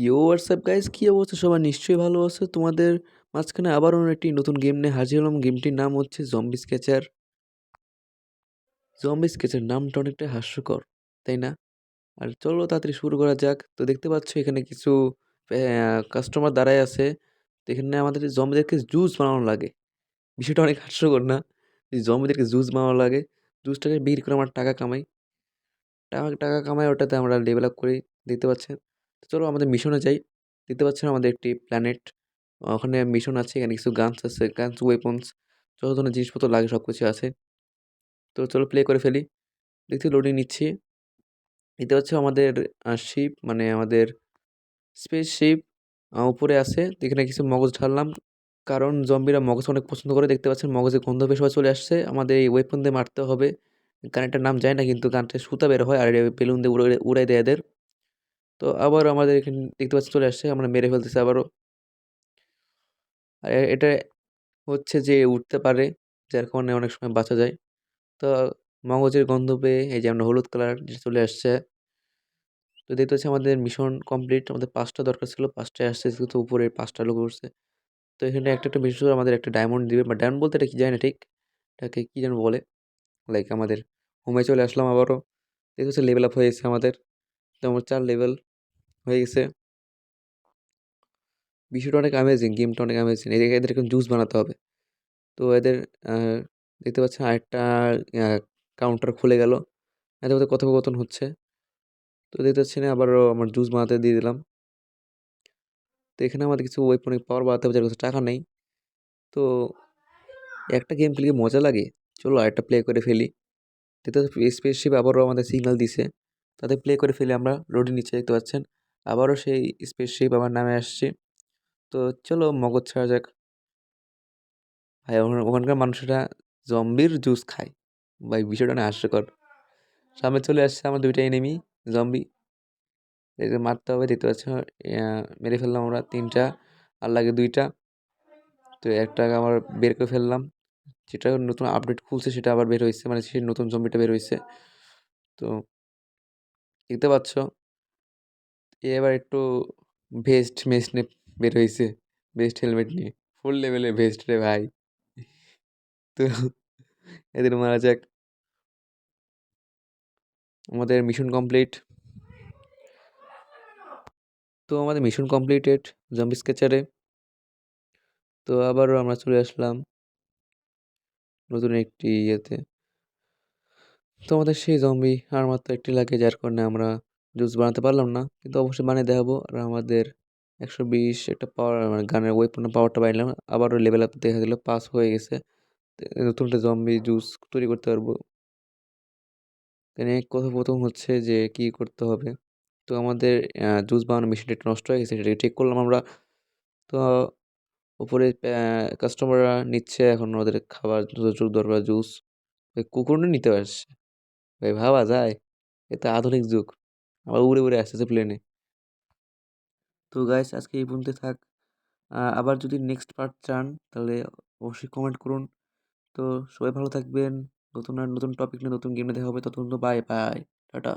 ইয়ো WhatsApp guys, কি অবস্থা? সবাই নিশ্চয়ই ভালো আছে। তোমাদের মাঝখানে আবারও একটি নতুন গেম নিয়ে হাজির হলাম। গেমটির নাম হচ্ছে জম্বি স্কেচার। জম্বি স্কেচার নামটা অনেকটা হাস্যকর, তাই না? আর চলো তাড়াতাড়ি শুরু করা যাক। তো দেখতে পাচ্ছ এখানে কিছু কাস্টমার দাঁড়ায় আছে। তো এখানে আমাদের জম্বিদেরকে জুস বানানো লাগে। বিষয়টা অনেক হাস্যকর না? এই জম্বিদেরকে জুস বানানো লাগে। জুসটাকে বিক্রি করে আমরা টাকা কামাই। টাকা টাকা কামাই, ওটাতে আমরা লেভেল আপ করি। দেখতে পাচ্ছেন। তো চলো আমাদের মিশনে যাই। দেখতে পাচ্ছেন আমাদের একটি প্ল্যানেট। ওখানে মিশন আছে। এখানে কিছু গানস আছে। গানস, ওয়েপন্স, যত ধরনের জিনিসপত্র লাগে সবকিছু আছে। তো চলো প্লে করে ফেলি। দেখছি লোডিং নিচ্ছি। দেখতে পাচ্ছ আমাদের শিপ, মানে আমাদের স্পেস শিপ উপরে আছে। তো এখানে কিছু মগজ ঢাললাম। কারণ জম্বিরা মগজ অনেক পছন্দ করে। দেখতে পাচ্ছেন মগজের গন্ধ পেয়ে সবাই চলে আসছে। আমাদের এই ওয়েপন দিয়ে মারতে হবে। গানটার নাম জানি না, কিন্তু গানটা সুতা বের হয় আর বেলুন দিয়ে উড়াই দেয় এদের। তো আবার আমাদের এখানে দেখতে পাচ্ছি চলে আসছে। আমরা মেরে ফেলতেছি আবারও। আর এটা হচ্ছে যে উঠতে পারে, যার কারণে অনেক সময় বাঁচা যায়। তো মগজের গন্ধ পেয়ে এই যে আমরা হলুদ কালার যেটা চলে আসছে। তো দেখতে পাচ্ছি আমাদের মিশন কমপ্লিট। আমাদের 5টা দরকার ছিল, 5টায় আসছে, কিন্তু উপরে 5টা লোক উঠছে। তো এখানে একটা একটা মিশন আমাদের একটা ডায়মন্ড দিবে, বা ডায়মন্ড বলতে এটা কি জানি না ঠিক। এটাকে কি যেন বলে। লাইক আমাদের হোমে চলে আসলাম আবারও। দেখতে পাচ্ছি লেভেল আপ হয়ে গেছে আমাদের। তো আমার 4 লেভেল হয়ে গেছে। বিষয়টা অনেক অ্যামেজিং, গেমটা অনেক অ্যামেজিং। এদিকে এদের এখন জুস বানাতে হবে। তো এদের আহ, দেখতে পাচ্ছেন আরেকটা কাউন্টার খুলে গেল। এদের মধ্যে কথোপকথন হচ্ছে। তো দেখতে পাচ্ছি না, আবারও আমার জুস বানাতে দিয়ে দিলাম। তো এখানে আমাদের কিছু ওয়েপনিক পাওয়ার বাড়াতে হবে, যার কাছে টাকা নেই। তো একটা গেম খেলে কি মজা লাগে। চলো আরেকটা প্লে করে ফেলি। দেখতে স্পেসশিপ আবারও আমাদের সিগন্যাল দিছে। তাতে প্লে করে ফেলি আমরা। রোডের নিচে দেখতে পাচ্ছেন আবারও সেই স্পেসশিপ আমার নামে আসছে। তো চলো মগজ ছাড়া যাক। ভাই ওখানকার মানুষেরা জম্বির জুস খায়। ভাই বিষয়টা না হাস্যকর। সামনে চলে আসছে আমার 2টা এনিমি জম্বি। এদের মারতে হবে। দেখতে পাচ্ছ মেরে ফেললাম আমরা 3টা। আর লাগে 2টা। তো একটা আমার বের করে ফেললাম। যেটা নতুন আপডেট খুলছে সেটা আবার বের হয়েছে, মানে সেই নতুন জম্বিটা বের হয়েছে। তো দেখতে পাচ্ছ এবার একটু ভেস্ট মেস্ট নিয়ে বের হয়েছে। ভেস্ট হেলমেট নিয়ে ফুল লেভেলের ভেস্ট রে ভাই। তো এদের মারা যাক। আমাদের মিশন কমপ্লিট। তো আমাদের মিশন কমপ্লিটেড জম্বি স্কেচারে। তো আবারও আমরা চলে আসলাম নতুন একটি ইয়েতে। তো আমাদের সেই জম্বি আর মাত্র একটি লাগে, যার কারণে আমরা জুস বানাতে পারলাম না, কিন্তু অবশ্যই বানিয়ে দেখাবো। আর আমাদের 120 একটা পাওয়ার, মানে গানের ওয়েপনের পাওয়ারটা বাড়লাম। আবারও লেভেল আপ দেখা গেল 5 হয়ে গেছে। তো নতুন একটা জম্বি জুস তৈরি করতে পারবো। এখানে কথোপকথন হচ্ছে যে কি করতে হবে। তো আমাদের জুস বানানোর মেশিনটা একটু নষ্ট হয়ে গেছে, সেটাকে ঠিক করলাম আমরা। তো উপরে কাস্টমাররা নিচ্ছে এখন ওদের খাবার যতটুকু দরকার জুস। কুকুরও নিতে আসছে। ভাই ভাবা যায়? এটা আধুনিক যুগ। আবার উড়ে উড়ে আসতেছে প্লেনে। তো গাইস আজকে এই পর্যন্ত থাক। আবার যদি নেক্সট পার্ট চান তাহলে অবশ্যই কমেন্ট করুন। তো সবাই ভালো থাকবেন। নতুন আর নতুন টপিক নিয়ে নতুন গেমে দেখা হবে। ততক্ষণ তো বাই বাই, টাটা।